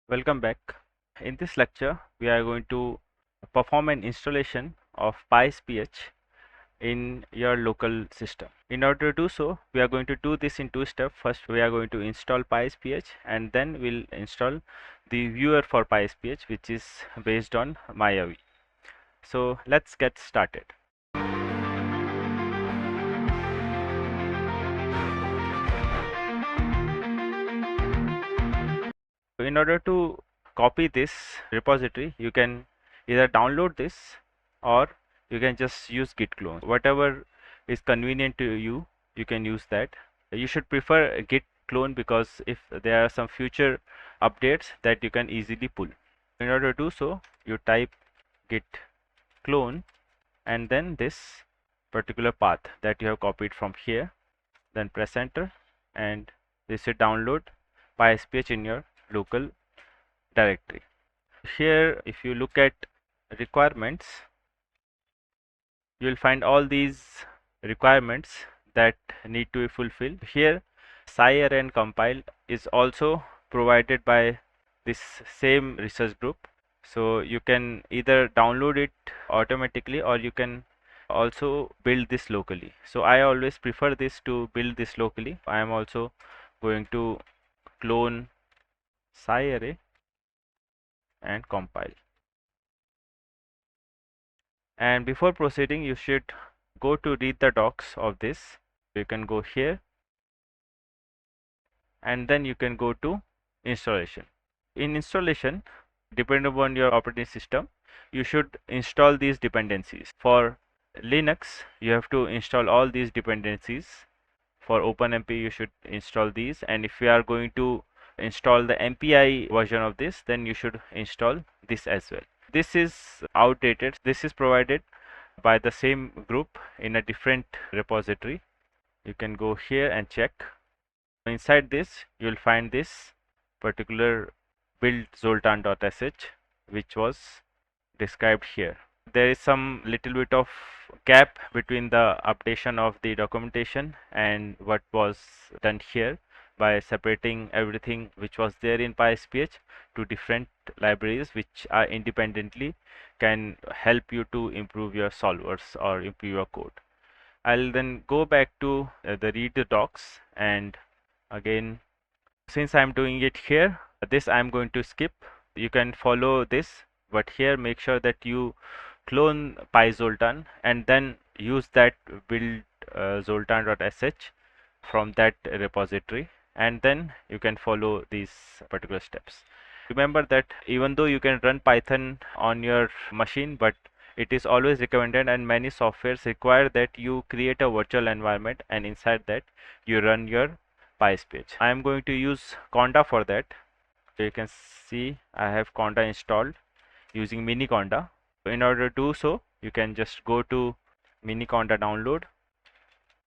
Welcome back. In this lecture, we are going to perform an installation of PySPH in your local system. In order to do so, we are going to do this in two steps. First, we are going to install PySPH and then we'll install the viewer for PySPH, which is based on Mayavi. So let's get started. In order to copy this repository, you can either download this or you can just use git clone. Whatever is convenient to you, you can use that. You should prefer git clone because if there are some future updates that you can easily pull. In order to do so, you type git clone and then this particular path that you have copied from here, then press enter, and this will download PySPH in your local directory. Here, if you look at requirements, you will find all these requirements that need to be fulfilled. Here, Cyarray and Compyle is also provided by this same research group. So you can either download it automatically or you can also build this locally. So I always prefer this to build this locally. I am also going to clone Cyarray and compile. And before proceeding, you should go to read the docs of this. You can go here and then you can go to installation. In installation, depending upon your operating system, you should install these dependencies. For Linux, you have to install all these dependencies. For OpenMP, you should install these, and if you are going to install the MPI version of this, then you should install this as well. This is outdated. This is provided by the same group in a different repository. You can go here and check. Inside this, you will find this particular build zoltan.sh, which was described here. There is some little bit of gap between the updation of the documentation and what was done here by separating everything which was there in PySPH to different libraries which are independently can help you to improve your solvers or improve your code. I'll then go back to the read the docs, and again, since I'm doing it here, this I'm going to skip. You can follow this, but here make sure that you clone PyZoltan and then use that build zoltan.sh from that repository, and then you can follow these particular steps. Remember that even though you can run Python on your machine, but it is always recommended and many softwares require that you create a virtual environment and inside that you run your PySPH. I am going to use Conda for that. So you can see I have Conda installed using mini Conda. In order to do so, you can just go to mini Conda download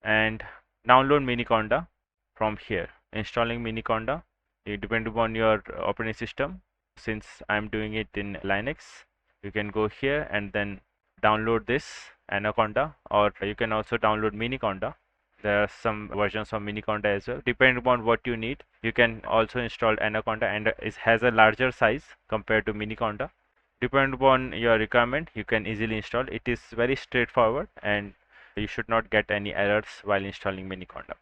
and download mini Conda from here. Installing mini Conda, it depends upon your operating system. Since I'm doing it in Linux, you can go here and then download this Anaconda, or you can also download mini Conda. There are some versions of mini Conda as well. Depending upon what you need, you can also install Anaconda, and it has a larger size compared to mini Conda. Depending upon your requirement, you can easily install. It is very straightforward and you should not get any errors while installing mini Conda.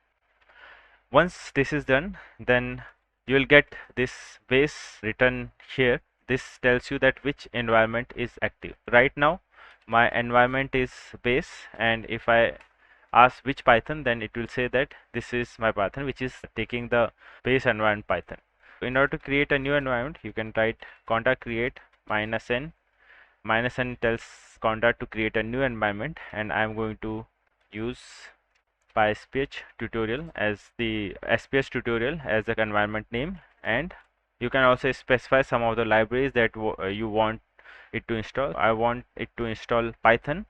Once this is done, then you will get this base written here. This tells you that which environment is active. Right now my environment is base, and if I ask which Python, then it will say that this is my Python, which is taking the base environment Python. In order to create a new environment, you can write conda create -n. -n tells Conda to create a new environment, and I am going to use PySPH tutorial as the SPH tutorial as the environment name, and you can also specify some of the libraries that you want it to install. I want it to install Python.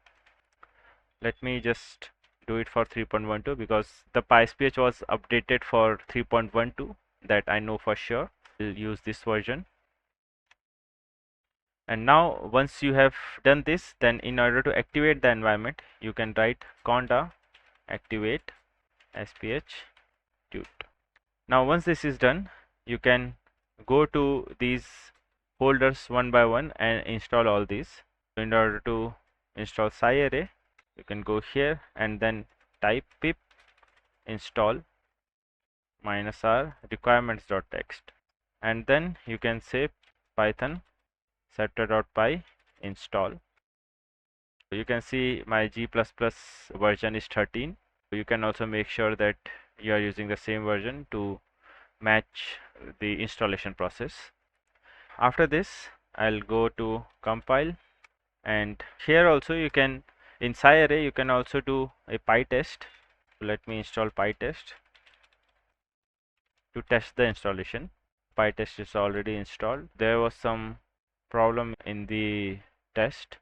Let me just do it for 3.12 because the PySPH was updated for 3.12, that I know for sure. We'll use this version. And now once you have done this, then in order to activate the environment, you can write conda activate SPH tut. Now once this is done, you can go to these folders one by one and install all these. In order to install Cyarray, you can go here and then type pip install -r requirements.txt, and then you can say python setter.py install. You can see my G++ version is 13. You can also make sure that you are using the same version to match the installation process. After this, I'll go to compile, and here also you can, in Cyarray you can also do a PyTest. Let me install PyTest to test the installation. PyTest is already installed. There was some problem in the test,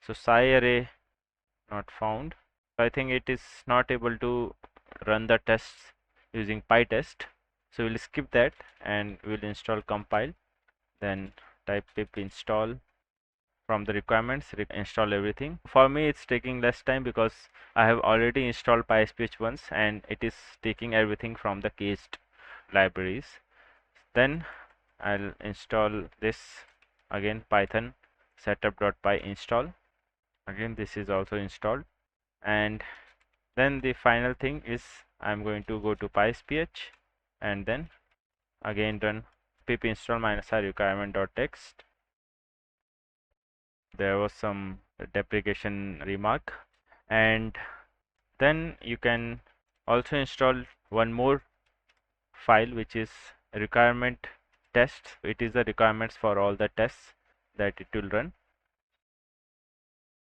so Cyarray not found. I think it is not able to run the tests using PyTest, so we'll skip that and we'll install compile. Then type pip install from the requirements, install everything. For me it's taking less time because I have already installed PySPH once and it is taking everything from the cached libraries. Then I'll install this again, python setup.py install. Again this is also installed, and then the final thing is I'm going to go to PySPH and then again run pip install -r requirement.txt. There was some deprecation remark, and then you can also install one more file which is requirement tests. It is the requirements for all the tests that it will run.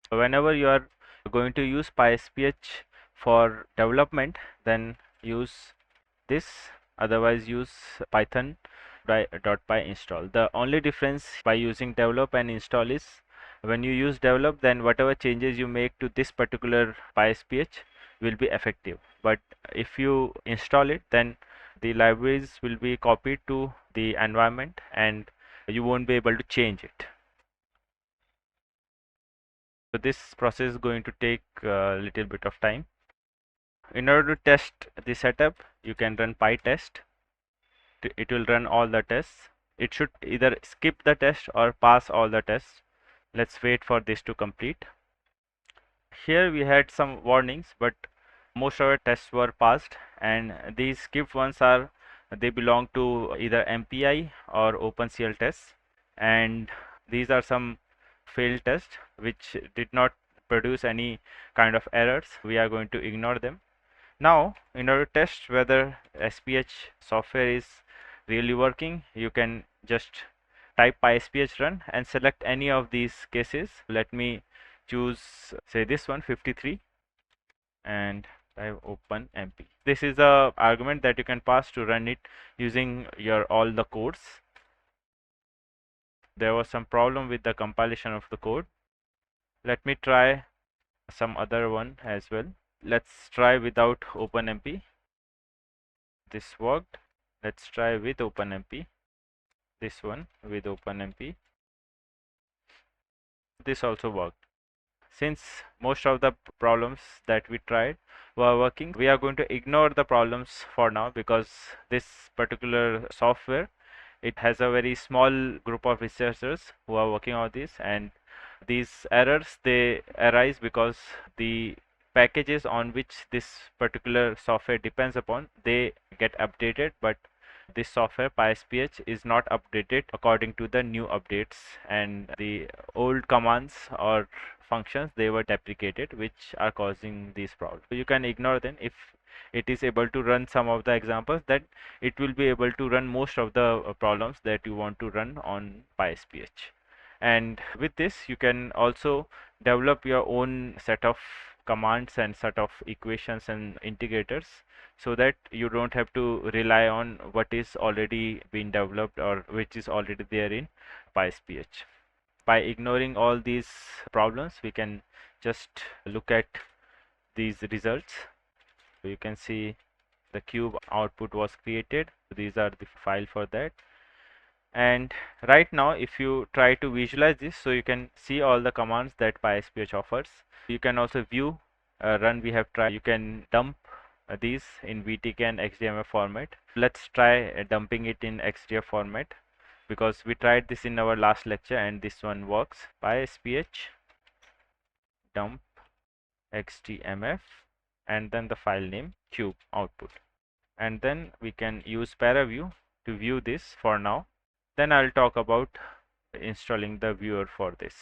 Whenever you are going to use PySPH for development, then use this, otherwise use python.py install. The only difference by using develop and install is when you use develop, then whatever changes you make to this particular PySPH will be effective, but if you install it, then the libraries will be copied to the environment and you won't be able to change it. So this process is going to take a little bit of time. In order to test the setup, you can run PyTest. It will run all the tests. It should either skip the test or pass all the tests. Let's wait for this to complete. Here we had some warnings, but most of our tests were passed, and these skipped ones are, they belong to either MPI or OpenCL tests, and these are some failed tests which did not produce any kind of errors. We are going to ignore them. Now, in order to test whether SPH software is really working, you can just type PySPH run and select any of these cases. Let me choose, say, this one, 53, and type open MP. This is the argument that you can pass to run it using your all the codes. There was some problem with the compilation of the code. Let me try some other one as well. Let's try without OpenMP. This worked. Let's try with OpenMP. This one with OpenMP. This also worked. Since most of the problems that we tried were working, we are going to ignore the problems for now, because this particular software, it has a very small group of researchers who are working on this, and these errors, they arise because the packages on which this particular software depends upon, they get updated, but this software PySPH is not updated according to the new updates, and the old commands or functions, they were deprecated, which are causing these problems. So you can ignore them. If it is able to run some of the examples, then it will be able to run most of the problems that you want to run on PySPH. And with this, you can also develop your own set of commands and set of equations and integrators, so that you don't have to rely on what is already been developed or which is already there in PySPH. By ignoring all these problems, we can just look at these results. So you can see the cube output was created. These are the file for that. And right now, if you try to visualize this, so you can see all the commands that PySPH offers. You can also view run we have tried. You can dump these in VTK and XDMF format. Let's try dumping it in XDF format, because we tried this in our last lecture and this one works. PySPH dump XDMF and then the file name cube output, and then we can use ParaView to view this for now. Then I'll talk about installing the viewer for this.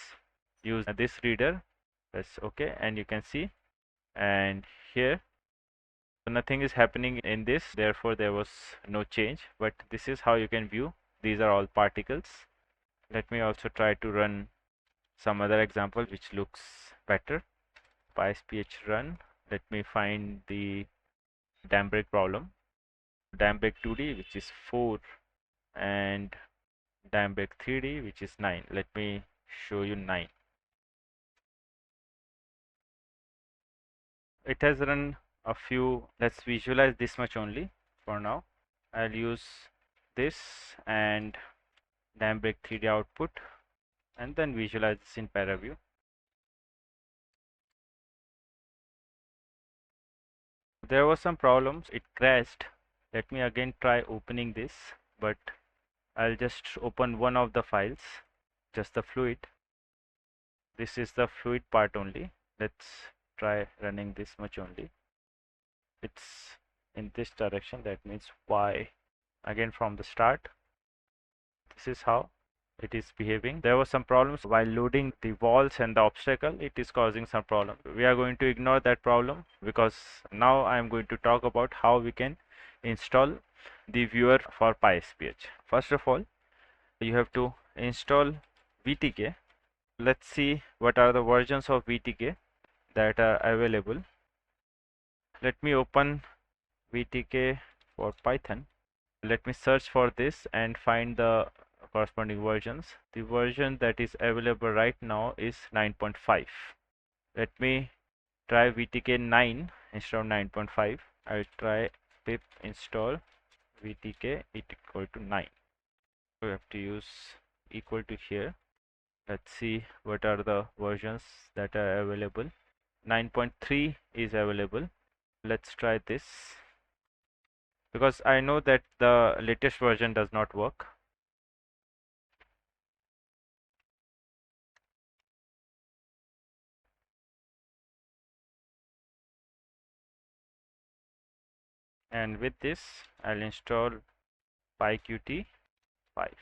Use this reader, press OK, and you can see, and here nothing is happening in this, therefore there was no change, but this is how you can view. These are all particles. Let me also try to run some other example which looks better. PySPH run. Let me find the dam break problem. Dam break 2D, which is 4, and dam break 3D, which is 9. Let me show you 9. It has run a few. Let's visualize this much only for now. I'll use this and dam break 3D output and then visualize this in ParaView. There was some problems, it crashed. Let me again try opening this, but I'll just open one of the files, just the fluid. This is the fluid part only. Let's try running this much only. It's in this direction, that means Y. Again from the start, this is how it is behaving. There were some problems while loading the walls and the obstacle. It is causing some problem. We are going to ignore that problem, because now I am going to talk about how we can install the viewer for PySPH. First of all, you have to install VTK. Let's see what are the versions of VTK that are available. Let me open VTK for Python. Let me search for this and find the corresponding versions. The version that is available right now is 9.5. Let me try VTK 9 instead of 9.5. I'll try pip install VTK equal to 9. We have to use equal to here. Let's see what are the versions that are available. 9.3 is available. Let's try this, because I know that the latest version does not work. And with this I'll install PyQt 5.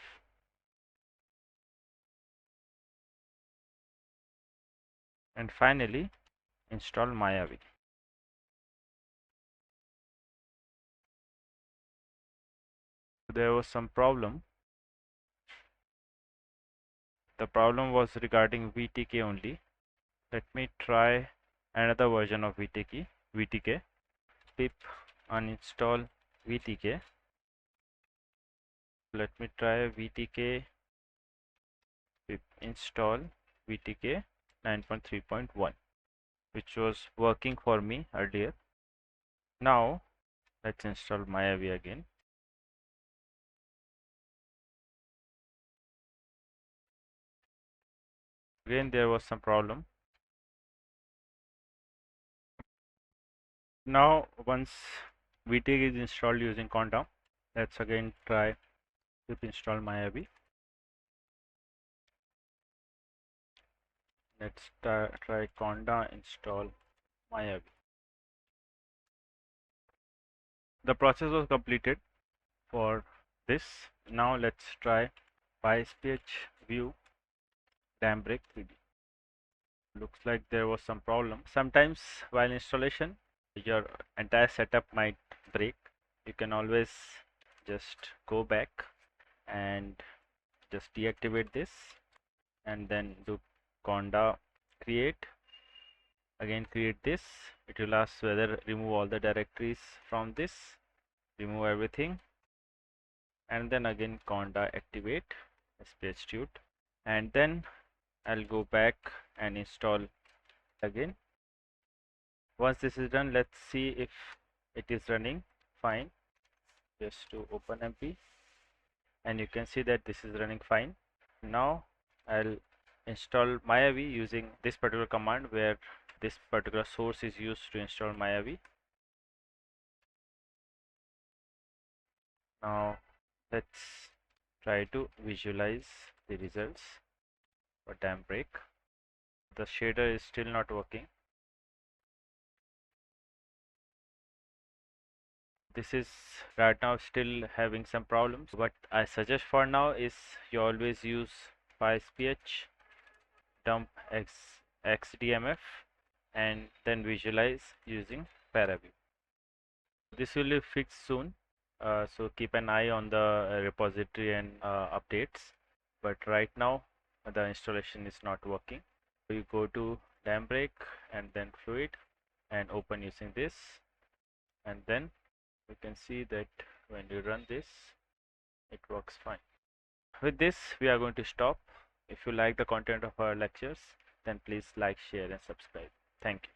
And finally install Mayavi. There was some problem. The problem was regarding VTK only. Let me try another version of VTK. Pip uninstall VTK. Let me try VTK pip install VTK 9.3.1, which was working for me earlier. Now let's install Mayavi again. Again there was some problem. Now once VTK is installed using Conda, let's again try pip install Mayavi. Let's try Conda install Mayavi. The process was completed for this. Now let's try PySPH view dam break 3D. Looks like there was some problem. Sometimes while installation your entire setup might break. You can always just go back and just deactivate this and then do Conda create. Again create this. It will ask whether remove all the directories from this, remove everything, and then again Conda activate SPH-tut, and then I'll go back and install again. Once this is done, let's see if it is running fine. Just to open MP, and you can see that this is running fine. Now I'll install Mayavi using this particular command, where this particular source is used to install Mayavi. Now let's try to visualize the results for dam break. The shader is still not working. This is right now still having some problems. What I suggest for now is you always use PySPH, dump XDMF, and then visualize using ParaView. This will be fixed soon, so keep an eye on the repository and updates. But right now the installation is not working. So you go to dam break and then fluid and open using this, and then you can see that when you run this, it works fine. With this, we are going to stop. If you like the content of our lectures, then please like, share and subscribe. Thank you.